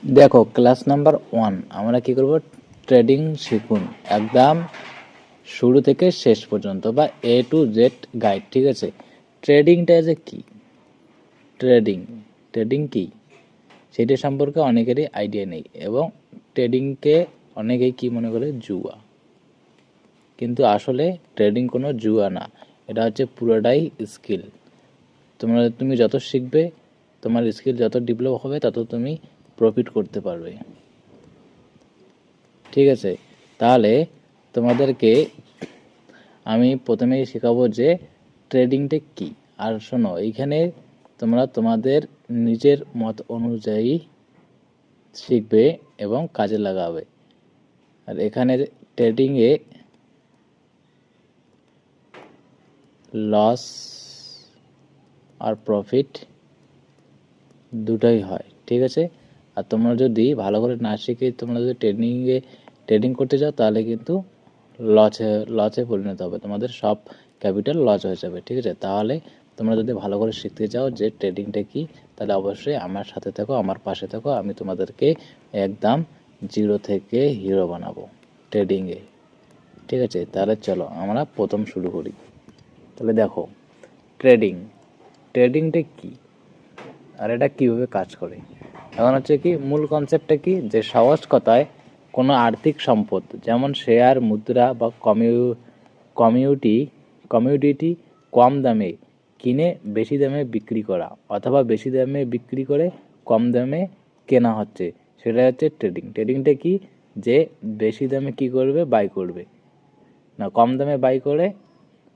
দেখো class number 1 আমরা কি করব, ট্রেডিং শিখুন একদম শুরু থেকে শেষ পর্যন্ত বা এ টু জেড গাইড। ঠিক আছে, ট্রেডিংটা যে কি, ট্রেডিং ট্রেডিং কি সেটা সম্পর্কে অনেকেরই আইডিয়া নেই এবং ট্রেডিংকে অনেকেই কি মনে করে জুয়া, কিন্তু আসলে ট্রেডিং কোনো জুয়া না, এটা হচ্ছে পুরোটাই স্কিল। তুমি যত শিখবে, তোমার স্কিল যত ডেভেলপ হবে তত তুমি প্রফিট করতে পারবে। ঠিক আছে, তাহলে তোমাদেরকে আমি প্রথমেই শেখাবো যে ট্রেডিংটা কি। আর শোনো, এইখানে তোমরা তোমাদের নিজের মত অনুযায়ী শিখবে এবং কাজে লাগাবে। আর এখানে ট্রেডিংয়ে লস আর প্রফিট দুটোই হয়। ঠিক আছে, আর তোমরা যদি ভালো করে না শিখে তোমরা যদি ট্রেডিং করতে যাও তাহলে কিন্তু লসে পরিণত হবে, তোমাদের সব ক্যাপিটাল লস হয়ে যাবে। ঠিক আছে, তাহলে তোমরা যদি ভালো করে শিখতে চাও যে ট্রেডিংটা কি, তাহলে অবশ্যই আমার সাথে থাকো, আমার পাশে থাকো, আমি তোমাদেরকে একদম জিরো থেকে হিরো বানাবো ট্রেডিংয়ে। ঠিক আছে, তাহলে চলো আমরা প্রথম শুরু করি। তাহলে দেখো, ট্রেডিংটা কি আর এটা কীভাবে কাজ করে। এখন হচ্ছে কি মূল কনসেপ্টটা কি, যে সহজ কথায় কোনো আর্থিক সম্পদ যেমন শেয়ার, মুদ্রা বা কমিউডিটি কম দামে কিনে বেশি দামে বিক্রি করা, অথবা বেশি দামে বিক্রি করে কম দামে কেনা হচ্ছে, সেটা হচ্ছে ট্রেডিং। ট্রেডিংটা কি, যে বেশি দামে কি করবে, বাই করবে, না কম দামে বাই করে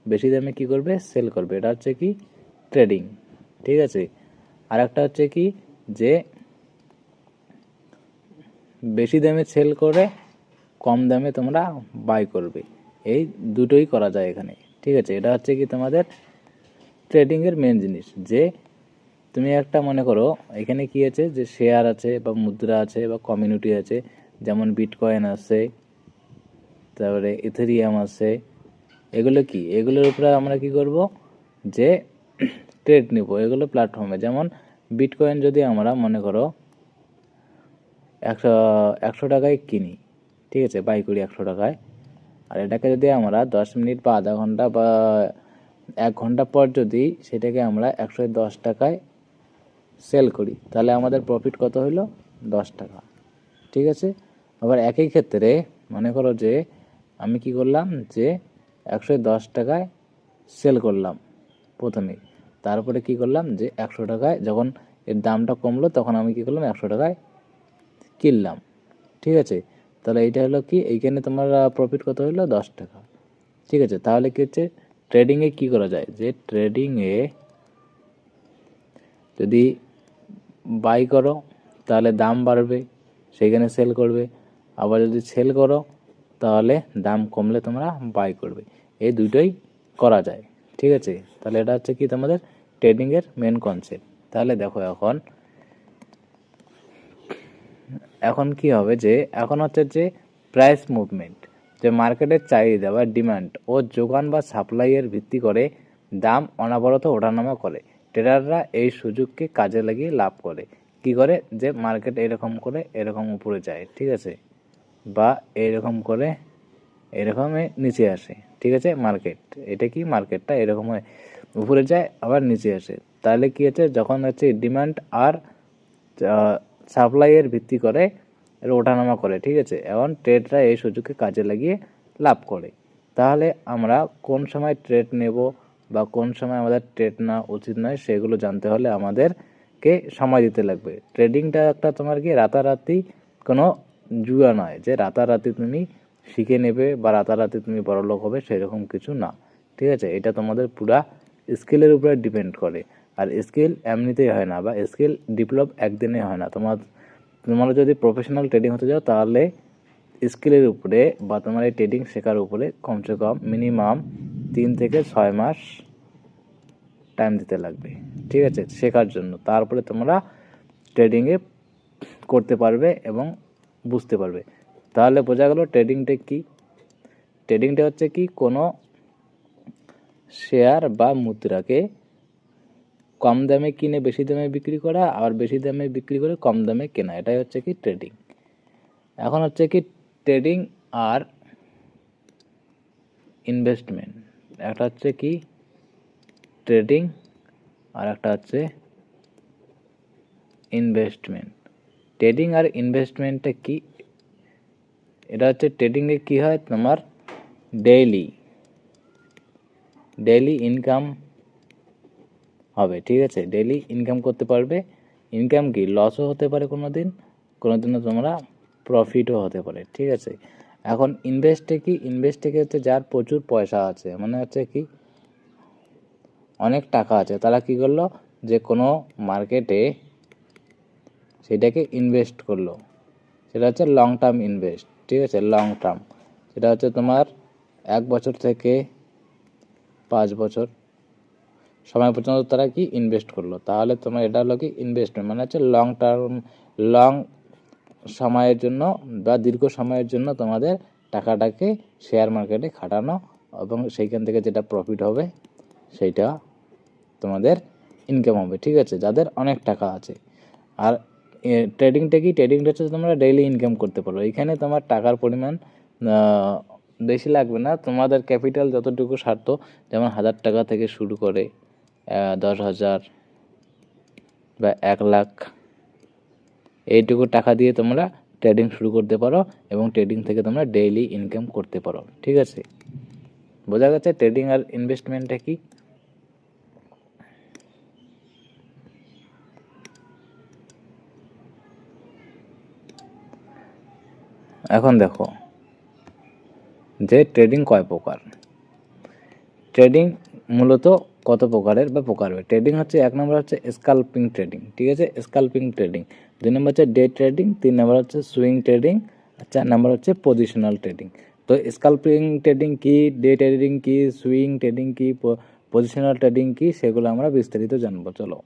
বেশি দামে কি করবে, সেল করবে, এটা হচ্ছে কি ট্রেডিং। ঠিক আছে, আর একটা হচ্ছে কি, যে বেশি দামে সেল করে কম দামে তোমরা বাই করবে, এই দুটোই করা যায় এখানে। ঠিক আছে, এটা হচ্ছে কি তোমাদের ট্রেডিংয়ের মেন জিনিস। যে তুমি একটা মনে করো এখানে কি আছে, যে শেয়ার আছে বা মুদ্রা আছে বা কমিউনিটি আছে, যেমন বিটকয়েন আছে, তারপরে ইথেরিয়াম আছে, এগুলো কি, এগুলোর উপরে আমরা কি করব, যে ট্রেড নিব এগুলো প্ল্যাটফর্মে। যেমন বিটকয়েন যদি আমরা মনে করো 100 টাকায় কিনি, ঠিক আছে, বাই করি 100 টাকায়, আর এটাকে যদি আমরা 10 মিনিট বা আধা ঘন্টা বা 1 ঘন্টা পর যদি সেটাকে আমরা 110 টাকায় সেল করি, তাহলে আমাদের প্রফিট কত হইল, 10 টাকা। ঠিক আছে, আবার একই ক্ষেত্রে মনে করো যে আমি কি করলাম, যে 110 টাকায় সেল করলাম প্রথমে, তারপরে কি করলাম, যে 100 টাকায় যখন এর দামটা কমলো তখন আমি কি করলাম, 100 টাকায় কিনলাম। ঠিক আছে, তাহলে এইটা হলো কি, এইখানে তোমার প্রফিট কত হলো, 10 টাকা। ঠিক আছে, তাহলে কি হচ্ছে, ট্রেডিংয়ে কি করা যায়, যে ট্রেডিংয়ে যদি বাই করো তাহলে দাম বাড়বে, সেখানে সেল করবে, আবার যদি সেল করো তাহলে দাম কমলে তোমরা বাই করবে, এই দুটোই করা যায়। ঠিক আছে, তাহলে এটা হচ্ছে কি তোমাদের ট্রেডিংয়ের মেন কনসেপ্ট। তাহলে দেখো এখন কি হবে, যে এখন হচ্ছে যে প্রাইস মুভমেন্ট, যে মার্কেটের চাহিদা বা ডিমান্ড ও যোগান বা সাপ্লাইয়ের ভিত্তি করে দাম অনবরত ওঠানামা করে। ট্রেডাররা এই সুযোগকে কাজে লাগিয়ে লাভ করে। কি করে, যে মার্কেট এরকম করে এরকম উপরে যায়, ঠিক আছে, বা এরকম করে এরকমে নিচে আসে। ঠিক আছে, মার্কেট এটা কি, মার্কেটটা এরকম উপরে যায় আবার নিচে আসে। তাহলে কি হচ্ছে, যখন হচ্ছে ডিমান্ড আর সাপ্লাইয়ের ভিত্তি করে এর ওঠানামা করে। ঠিক আছে, এখন ট্রেডরা এই সুযোগকে কাজে লাগিয়ে লাভ করে। তাহলে আমরা কোন সময় ট্রেড নেব বা কোন সময় আমাদের ট্রেড না উচিত নয়, সেগুলো জানতে হলে আমাদেরকে সময় দিতে লাগবে। ট্রেডিংটা একটা তোমার কি রাতারাতি কোনো জুয়া নয়, যে রাতারাতি তুমি শিখে নেবে বা রাতারাতি তুমি বড়লোক হবে, সেরকম কিছু না। ঠিক আছে, এটা তোমাদের পুরা স্কিলের উপরে ডিপেন্ড করে। আর স্কিল এমনিতেই হয় না, বা স্কিল ডেভেলপ একদিনে হয় না। তোমরা যদি প্রফেশনাল ট্রেডিং হতে যাও তাহলে স্কিলের উপরে বা তোমার এই ট্রেডিং শেখার উপরে কমসে কম মিনিমাম 3 থেকে 6 মাস টাইম দিতে লাগবে। ঠিক আছে, শেখার জন্য। তারপরে তোমরা ট্রেডিংয়ে করতে পারবে এবং বুঝতে পারবে। তাহলে বোঝা গেল ট্রেডিংটা কি। ট্রেডিংটা হচ্ছে কি, কোনো শেয়ার বা মুদ্রাকে কম দামে কিনে বেশি দামে বিক্রি করা, আর বেশি দামে বিক্রি করে কম দামে কেনা, এটাই হচ্ছে কি ট্রেডিং। এখন হচ্ছে কি ট্রেডিং আর ইনভেস্টমেন্ট, একটা হচ্ছে কি ট্রেডিং আর একটা হচ্ছে ইনভেস্টমেন্ট। ট্রেডিং আর ইনভেস্টমেন্টটা কি, এটা হচ্ছে ট্রেডিংয়ে কি হয়, তোমার ডেইলি ইনকাম হবে, ঠিক আছে, ডেইলি ইনকাম করতে পারবে। ইনকাম কি লসও হতে পারে কোনো দিনও তোমরা প্রফিটও হতে পারে, ঠিক আছে। এখন ইনভেস্টে হচ্ছে যার প্রচুর পয়সা আছে, মানে হচ্ছে কি অনেক টাকা আছে, তারা কি করলো, যে কোনো মার্কেটে সেটাকে ইনভেস্ট করলো, সেটা হচ্ছে লং টার্ম ইনভেস্ট, ঠিক আছে, লং টার্ম। সেটা হচ্ছে তোমার 1 বছর থেকে 5 বছর সময় পর্যন্ত তারা কি ইনভেস্ট করলো, তাহলে তোমার এটা হলো কি ইনভেস্টমেন্ট, মানে হচ্ছে লং টার্ম, লং সময়ের জন্য বা দীর্ঘ সময়ের জন্য তোমাদের টাকাটাকে শেয়ার মার্কেটে খাটানো, এবং সেইখান থেকে যেটা প্রফিট হবে সেইটা তোমাদের ইনকাম হবে, ঠিক আছে, যাদের অনেক টাকা আছে। আর ট্রেডিংটা হচ্ছে তোমরা ডেইলি ইনকাম করতে পারো, এখানে তোমার টাকার পরিমাণ বেশি লাগবে না, তোমাদের ক্যাপিটাল যতটুকু সারতো, যেমন 1000 টাকা থেকে শুরু করে 10,000 বা 1 লাখ, এইটুকু টাকা দিয়ে তোমরা ট্রেডিং শুরু করতে পারো, এবং ট্রেডিং থেকে তোমরা ডেইলি ইনকাম করতে পারো, ঠিক আছে। বোঝা গেছে ট্রেডিং আর ইনভেস্টমেন্টটা কি। এখন দেখো যে ট্রেডিং কয় প্রকার, ট্রেডিং মূলত কত প্রকারের বা প্রকারভেদ। ট্রেডিং হচ্ছে 1 নম্বর হচ্ছে স্কাল্পিং ট্রেডিং, ঠিক আছে, স্কাল্পিং ট্রেডিং। 2 নম্বর হচ্ছে ডে ট্রেডিং। 3 নম্বর হচ্ছে সুইং ট্রেডিং। 4 নম্বর হচ্ছে পজিশনাল ট্রেডিং। তো স্কাল্পিং ট্রেডিং কি, ডে ট্রেডিং কি, সুইং ট্রেডিং কি, পজিশনাল ট্রেডিং কি, সেগুলো আমরা বিস্তারিত জানবো, চলো।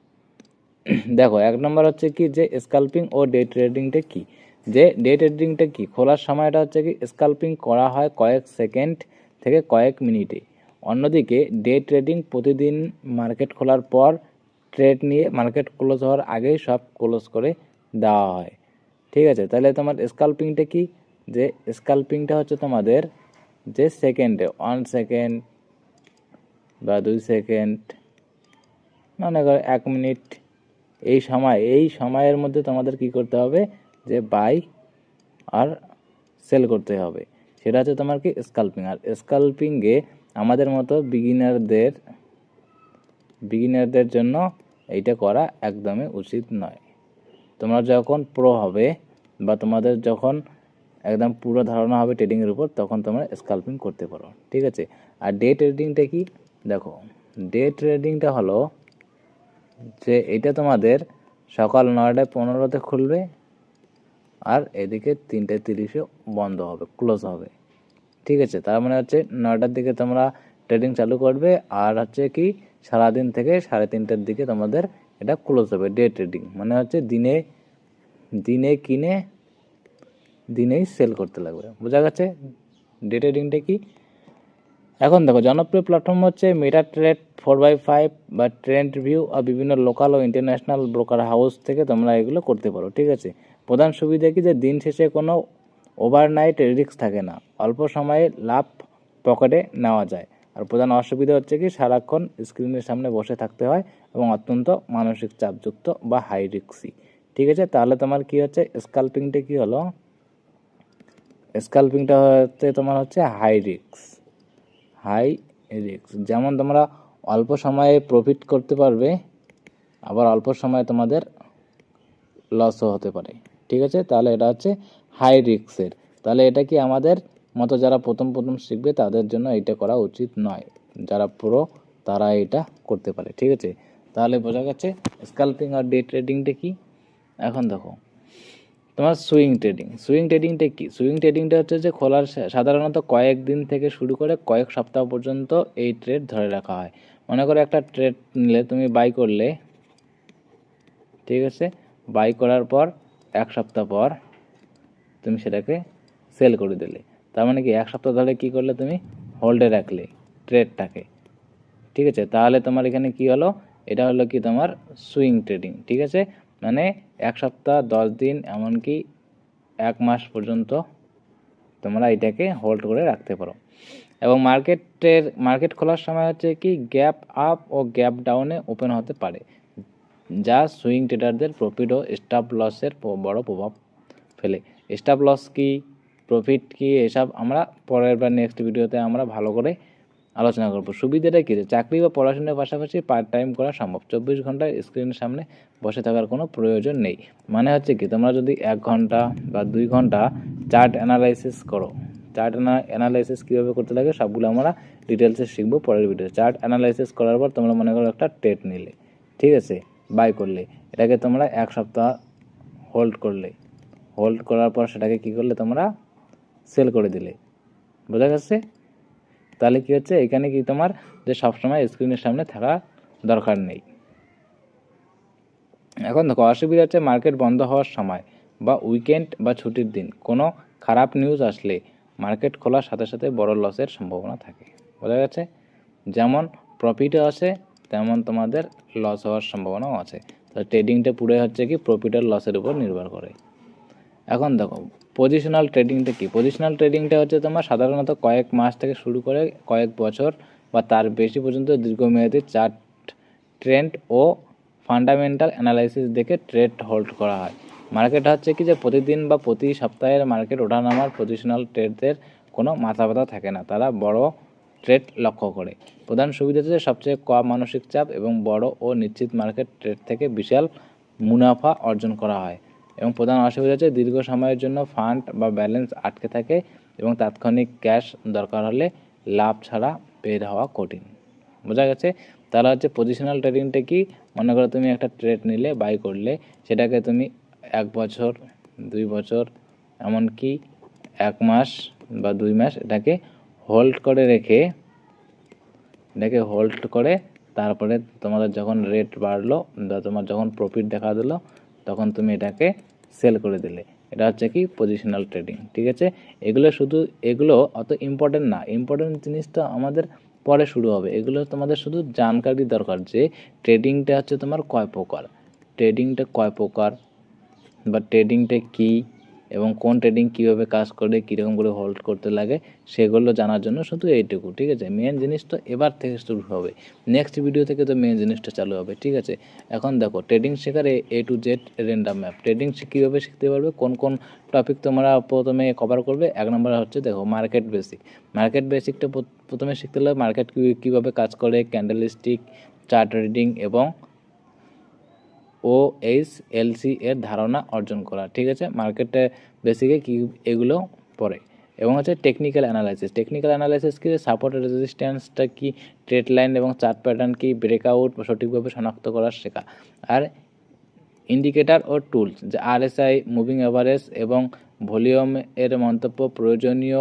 দেখো 1 নম্বর হচ্ছে কি যে স্কাল্পিং ও ডে ট্রেডিংটা কি। যে ডে ট্রেডিংটা কি, খোলার সময়টা হচ্ছে কি স্কাল্পিং করা হয় কয়েক সেকেন্ড থেকে কয়েক মিনিটে। অন্যদিকে ডে ট্রেডিং প্রতিদিন মার্কেট খোলার পর ট্রেড নিয়ে মার্কেট ক্লোজ হওয়ার আগেই সব ক্লোজ করে দেওয়া হয়, ঠিক আছে। তাহলে তোমার স্কাল্পিংটা কি, যে স্কাল্পিংটা হচ্ছে তোমাদের যে সেকেন্ডে 1 সেকেন্ড বা 2 সেকেন্ড, মনে করো 1 মিনিট, এই সময়ের মধ্যে তোমাদের কি করতে হবে, যে বাই আর সেল করতে হবে, সেটা হচ্ছে তোমার কি স্কাল্পিং। আর স্কাল্পিংয়ে আমাদের মতো বিগিনারদের জন্য এইটা করা একদমই উচিত নয়। তোমরা যখন প্রো হবে বা তোমাদের যখন একদম পুরো ধারণা হবে ট্রেডিংয়ের উপর, তখন তোমরা স্কাল্পিং করতে পারো, ঠিক আছে। আর ডে ট্রেডিংটা কি, দেখো ডে ট্রেডিংটা হলো যে এটা তোমাদের সকাল 9:15-তে খুলবে, আর এদিকে 3:30-এ বন্ধ হবে, ক্লোজ হবে, ঠিক আছে। তার মানে হচ্ছে 9টার দিকে তোমরা ট্রেডিং চালু করবে, আর হচ্ছে কি সারাদিন থেকে 3:30টার দিকে তোমাদের এটা ক্লোজ হবে। ডে ট্রেডিং মানে হচ্ছে দিনে কিনে দিনেই সেল করতে লাগবে, বোঝা গেছে ডে ট্রেডিংটা কি। এখন দেখো জনপ্রিয় প্ল্যাটফর্ম হচ্ছে মেটাট্রেড, 4x5 বা ট্রেন্ড ভিউ, আর বিভিন্ন লোকাল ও ইন্টারন্যাশনাল ব্রোকার হাউস থেকে তোমরা এগুলো করতে পারো, ঠিক আছে। প্রধান সুবিধা কি, যে দিন শেষে কোনো ওভারনাইট রিস্ক থাকে না, অল্প সময়ে লাভ পকেটে নেওয়া যায়। আর প্রধান অসুবিধা হচ্ছে কি সারাক্ষণ স্ক্রিনের সামনে বসে থাকতে হয়, এবং অত্যন্ত মানসিক চাপযুক্ত বা হাই রিস্কি, ঠিক আছে। তাহলে তোমার কি হচ্ছে স্কাল্পিংটা কি হলো, স্কাল্পিংটা হচ্ছে তোমার হচ্ছে হাই রিস্ক। যেমন তোমরা অল্প সময়ে প্রফিট করতে পারবে, আবার অল্প সময়ে তোমাদের লসও হতে পারে, ঠিক আছে। তাহলে এটা হচ্ছে হাই রিস্কের। তাহলে এটা কি আমাদের মতো যারা প্রথম শিখবে তাদের জন্য এটা করা উচিত নয়, যারা প্রো তারা এটা করতে পারে, ঠিক আছে। তাহলে বোঝা গেছে স্কাল্পিং আর ডে ট্রেডিংটা কি। এখন দেখো তোমার সুইং ট্রেডিংটা কি। সুইং ট্রেডিংটা হচ্ছে যে খোলার সাধারণত কয়েক দিন থেকে শুরু করে কয়েক সপ্তাহ পর্যন্ত এই ট্রেড ধরে রাখা হয়। মনে করো একটা ট্রেড নিলে, তুমি বাই করলে, ঠিক আছে, বাই করার পর 1 সপ্তাহ পর তুমি সেটাকে সেল করে দিলে, তার মানে কি 1 সপ্তাহ ধরে কি করলে, তুমি হোল্ডে রাখলে ট্রেডটাকে, ঠিক আছে। তাহলে তোমার এখানে কি হলো, এটা হলো কি তোমার সুইং ট্রেডিং, ঠিক আছে। মানে 1 সপ্তাহ, 10 দিন, এমনকি 1 মাস পর্যন্ত তোমরা এটাকে হোল্ড করে রাখতে পারো। এবং মার্কেট খোলার সময় হচ্ছে কি গ্যাপ আপ ও গ্যাপ ডাউনে ওপেন হতে পারে, যা সুইং ট্রেডারদের প্রফিট ও স্টপ লসের বড় প্রভাব ফেলে। স্টপ লস কি, প্রফিট কি, এসব আমরা পরের বার নেক্সট ভিডিওতে আমরা ভালো করে আলোচনা করব। সুবিধাটা কী, চাকরি বা পড়াশোনার পাশাপাশি পার্ট টাইম করা সম্ভব। 24 ঘন্টায় স্ক্রিনের সামনে বসে থাকার কোনো প্রয়োজন নেই। মানে হচ্ছে কি, তোমরা যদি 1 ঘন্টা বা 2 ঘন্টা চার্ট অ্যানালাইসিস করো, চার্ট অ্যানালাইসিস কীভাবে করতে লাগে সবগুলো আমরা ডিটেলসে শিখবো পরের ভিডিওতে। চার্ট অ্যানালাইসিস করার পর তোমরা মনে করো একটা ট্রেড নিলে, ঠিক আছে, বাই করলে, এটাকে তোমরা 1 সপ্তাহ হোল্ড করলে, হোল্ড করার পর সেটাকে কী করলে তোমরা সেল করে দিলে, বোঝা গেছে? তাহলে কী হচ্ছে, এখানে কি তোমার যে সবসময় স্ক্রিনের সামনে থাকা দরকার নেই। এখন দেখো অসুবিধা হচ্ছে মার্কেট বন্ধ হওয়ার সময় বা উইকেন্ড বা ছুটির দিন কোনো খারাপ নিউজ আসলে মার্কেট খোলার সাথে সাথে বড় লসের সম্ভাবনা থাকে, বোঝা গেছে? যেমন প্রফিটও আছে তেমন তোমাদের লস হওয়ার সম্ভাবনাও আছে। তো ট্রেডিংটা পুরো হচ্ছে কি প্রফিট আর লসের উপর নির্ভর করে। এখন দেখো পজিশনাল ট্রেডিংটা কি। পজিশনাল ট্রেডিংটা হচ্ছে তোমার সাধারণত কয়েক মাস থেকে শুরু করে কয়েক বছর বা তার বেশি পর্যন্ত দীর্ঘমেয়াদী চার্ট, ট্রেন্ড ও ফান্ডামেন্টাল অ্যানালাইসিস দেখে ট্রেড হোল্ড করা হয়। মার্কেট হচ্ছে কি যে প্রতিদিন বা প্রতি সপ্তাহের মার্কেট ওঠানামার পজিশনাল ট্রেডদের কোনো মাথা ব্যথা থাকে না, তারা বড় ট্রেড লক্ষ্য করে। প্রধান সুবিধা হচ্ছে সবচেয়ে কম মানসিক চাপ এবং বড় ও নিশ্চিত মার্কেট ট্রেড থেকে বিশাল মুনাফা অর্জন করা হয়। এবং প্রধান অসুবিধা হচ্ছে দীর্ঘ সময়ের জন্য ফান্ড বা ব্যালেন্স আটকে থাকে এবং তাৎক্ষণিক ক্যাশ দরকার হলে লাভ ছাড়া বের হওয়া কঠিন, বোঝা গেছে? তাহলে হচ্ছে পজিশনাল ট্রেডিংটা কি, মনে করো তুমি একটা ট্রেড নিলে, বাই করলে, সেটাকে তুমি 1 বছর, 2 বছর, এমনকি 1 মাস বা 2 মাস এটাকে হোল্ড করে তারপরে তোমাদের যখন রেট বাড়লো বা তোমার যখন প্রফিট দেখা দিলো তখন তুমি এটাকে সেল করে দিলে। এটা হচ্ছে কি পজিশনাল ট্রেডিং, ঠিক আছে। এগুলো অত ইম্পর্টেন্ট না, ইম্পর্টেন্ট জিনিসটা আমাদের পরে শুরু হবে। এগুলো তোমাদের শুধু জানকারি দরকার যে ট্রেডিংটা হচ্ছে তোমার কয় প্রকার বা ট্রেডিংটা কী এবং কোন ট্রেডিং কীভাবে কাজ করে, কীরকম করে হোল্ড করতে লাগে, সেগুলো জানার জন্য শুধু এইটুকু, ঠিক আছে। মেন জিনিস তো এবার থেকে শুরু হবে, নেক্সট ভিডিও থেকে তো মেন জিনিসটা চালু হবে, ঠিক আছে। এখন দেখো ট্রেডিং শেখার A to Z random map. Trading কীভাবে শিখতে পারবে, কোন কোন টপিক তোমরা প্রথমে কভার করবে। 1 নম্বর হচ্ছে দেখো মার্কেট বেসিকটা প্রথমে শিখতে হলে মার্কেট কীভাবে কাজ করে, ক্যান্ডেলস্টিক, চার্ট রিডিং এবং OHLC এর ধারণা অর্জন করা, ঠিক আছে। মার্কেটে বেসিকে কি এগুলো পড়ে। এবং হচ্ছে টেকনিক্যাল অ্যানালাইসিস কি, সাপোর্ট রেজিস্ট্যান্সটা কি, ট্রেড লাইন এবং চার্ট প্যাটার্ন কি, ব্রেকআউট সঠিকভাবে শনাক্ত করার শেখা। আর ইন্ডিকেটার ও টুলস, যে RSI, মুভিং অ্যাভারেজ এবং ভলিউম এর মন্তব্য, প্রয়োজনীয়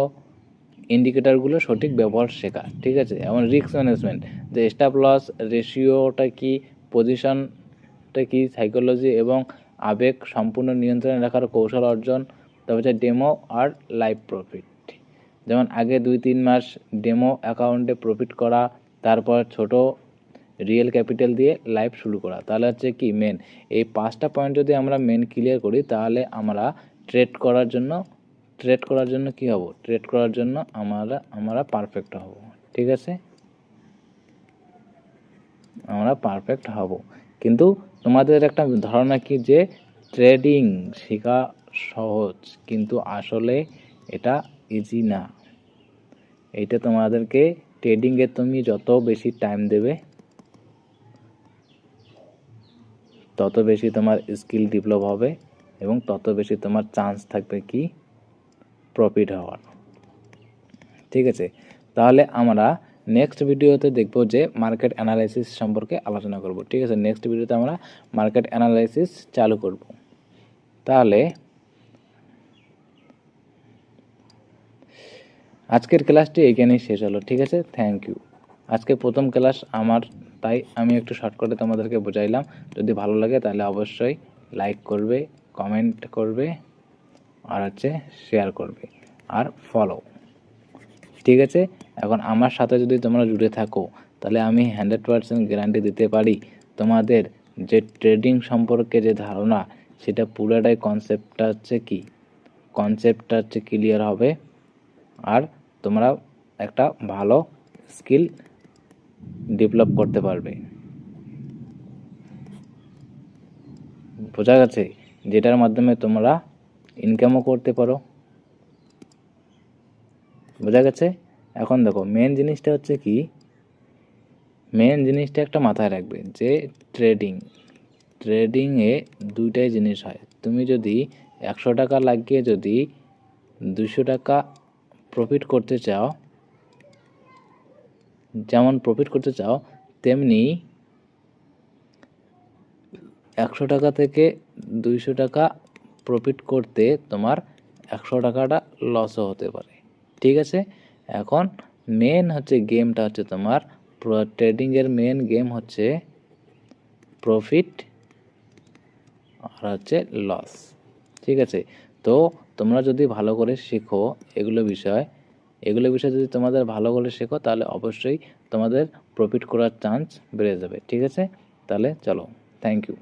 ইন্ডিকেটারগুলো সঠিক ব্যবহার শেখা, ঠিক আছে। এবং রিস্ক ম্যানেজমেন্ট, যে স্টপ লস রেশিওটা কি, পজিশনটা কি, সাইকোলজি এবং আবেগ সম্পূর্ণ নিয়ন্ত্রণে রাখার কৌশল অর্জন। তারপর হচ্ছে ডেমো আর লাইভ প্রফিট, যেমন আগে 2-3 মাস ডেমো অ্যাকাউন্টে প্রফিট করা, তারপর ছোট রিয়েল ক্যাপিটাল দিয়ে লাইভ শুরু করা। তাহলে হচ্ছে কি মেন এই 5টা পয়েন্ট যদি আমরা মেন ক্লিয়ার করি তাহলে আমরা ট্রেড করার জন্য কি হব, ট্রেড করার জন্য আমরা পারফেক্ট হব, ঠিক আছে, আমরা পারফেক্ট হব। কিন্তু তোমাদের একটা ধারণা কি যে ট্রেডিং শেখা সহজ, কিন্তু আসলে এটা ইজি না। এইটা তোমাদেরকে ট্রেডিংয়ে তুমি যত বেশি টাইম দেবে তত বেশি তোমার স্কিল ডেভেলপ হবে এবং তত বেশি তোমার চান্স থাকবে কি প্রফিট হওয়ার, ঠিক আছে। তাহলে আমরা নেক্সট ভিডিওতে দেখব যে মার্কেট অ্যানালাইসিস সম্পর্কে আলোচনা করব, ঠিক আছে। নেক্সট ভিডিওতে আমরা মার্কেট অ্যানালাইসিস চালু করব। তাহলে আজকের ক্লাসটি এখানেই শেষ হলো, ঠিক আছে। Thank you. আজকে প্রথম ক্লাস আমার, তাই আমি একটু শর্টকাটে তোমাদেরকে বোঝাইলাম। যদি ভালো লাগে তাহলে অবশ্যই লাইক করবে, কমেন্ট করবে আর হচ্ছে শেয়ার করবে আর ফলো, ঠিক আছে। এখন আমার সাথে যদি তোমরা জুড়ে থাকো তাহলে আমি 100% গ্যারান্টি দিতে পারি তোমাদের যে ট্রেডিং সম্পর্কে যে ধারণা সেটা পুরোটাই কনসেপ্টটা হচ্ছে ক্লিয়ার হবে, আর তোমরা একটা ভালো স্কিল ডেভেলপ করতে পারবে। বোঝা গেছে? যেটার মাধ্যমে তোমরা ইনকামও করতে পারো। বোঝা গেছে? এখন দেখো মেন জিনিসটা হচ্ছে কি, মেন জিনিসটা একটা মাথায় রাখবে যে ট্রেডিংয়ে দুইটাই জিনিস হয়। তুমি যদি 100 টাকা লাগিয়ে যদি 200 টাকা প্রফিট করতে চাও, যেমন প্রফিট করতে চাও, তেমনি 100 টাকা থেকে 200 টাকা প্রফিট করতে তোমার 100 টাকাটা লসও হতে পারে। ঠিক আছে? এখন মেন হচ্ছে গেমটা হচ্ছে তোমার ট্রেডিংয়ের মেন গেম হচ্ছে প্রফিট আর হচ্ছে লস। ঠিক আছে? তো তোমরা যদি ভালো করে শেখো এগুলো বিষয় যদি তোমাদের ভালো করে শেখো তাহলে অবশ্যই তোমাদের প্রফিট করার চান্স বেড়ে যাবে। ঠিক আছে? তাহলে চলো, থ্যাংক ইউ।